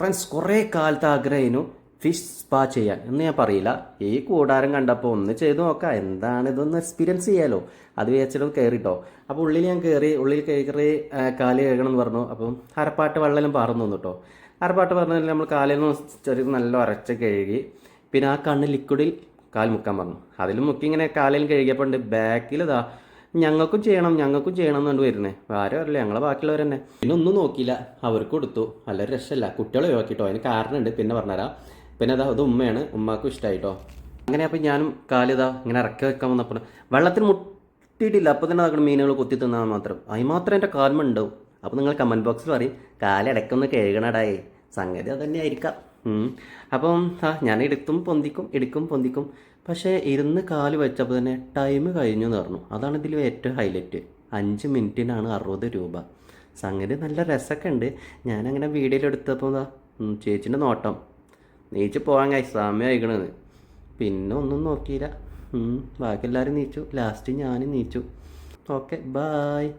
Friends കുറേ കാലത്ത് ആഗ്രഹമായിരുന്നു ഫിഷ് സ്പാ ചെയ്യാൻ എന്ന് ഞാൻ പറയില്ല. ഈ കൂടാരം കണ്ടപ്പോൾ ഒന്ന് ചെയ്ത് നോക്കാം, എന്താണ് ഇതൊന്ന് എക്സ്പീരിയൻസ് ചെയ്യാലോ. അത് വിചാരിച്ചിട്ട് കയറിട്ടോ. അപ്പോൾ ഉള്ളിൽ ഞാൻ കയറി, ഉള്ളിൽ കയറി കാല് കഴുകണം എന്ന് പറഞ്ഞു. അപ്പം അരപ്പാട്ട് വെള്ളം പാർന്നു കേട്ടോ. അരപ്പാട്ട് പറഞ്ഞാൽ നമ്മൾ കാലിൽ നിന്ന് ചെറിയ നല്ല ഉരച്ച് കഴുകി. പിന്നെ ആ കണ്ണ് ലിക്വിഡിൽ കാൽ മുക്കാൻ പറഞ്ഞു. അതിൽ മുക്കി ഇങ്ങനെ കാലിൽ കഴുകിയപ്പോൾ ഉണ്ട് ബാക്കിൽ ഇതാ ഞങ്ങൾക്കും ചെയ്യണം എന്നുകൊണ്ട് വരുന്നേ. ആരും അറിയില്ല, ഞങ്ങളെ ബാക്കിയുള്ളവർ തന്നെ. പിന്നെ ഒന്നും നോക്കിയില്ല, അവർക്ക് കൊടുത്തു. നല്ല രക്ഷമല്ല, കുട്ടികളെ ഒഴിവാക്കിട്ടോ. അതിന് കാരണമുണ്ട്, പിന്നെ പറഞ്ഞുതരാം. പിന്നെ അതാ അത് ഉമ്മയാണ്, ഉമ്മാക്കും ഇഷ്ടമായിട്ടോ. അങ്ങനെ അപ്പോൾ ഞാനും കാലിതാ ഇങ്ങനെ ഇറക്കി വെക്കാൻ വന്നപ്പോൾ വെള്ളത്തിൽ മുട്ടിയിട്ടില്ല. അപ്പോൾ തന്നെ അതൊക്കെ മീനുകൾ കുത്തി തിന്നാൽ മാത്രം അതിമാത്രം എൻ്റെ കാൽമ ഉണ്ടാവും. അപ്പോൾ നിങ്ങൾ കമൻറ്റ് ബോക്സിൽ പറയും കാലിടക്കൊന്ന് കഴുകണടായി. സംഗതി അതന്നെ ആയിരിക്കാം. അപ്പം ഞാൻ എടുക്കും പൊന്തിക്കും. പക്ഷേ ഇരുന്ന് കാല് വെച്ചപ്പോൾ തന്നെ ടൈം കഴിഞ്ഞു എന്ന് പറഞ്ഞു. അതാണ് ഇതിൽ ഏറ്റവും ഹൈലൈറ്റ്. 5 മിനിറ്റിനാണ് 60 രൂപ. സംഗതി നല്ല രസമൊക്കെ ഉണ്ട്. ഞാനങ്ങനെ വീഡിയോയിൽ എടുത്തപ്പോൾ ചേച്ചിൻ്റെ നോട്ടം നീച്ച് പോകാൻ സമയം ആയിക്കണെന്ന്. പിന്നെ ഒന്നും നോക്കിയില്ല. ബാക്കി എല്ലാവരും നീച്ചു. ലാസ്റ്റ് ഞാനും നീച്ചു. Okay, bye.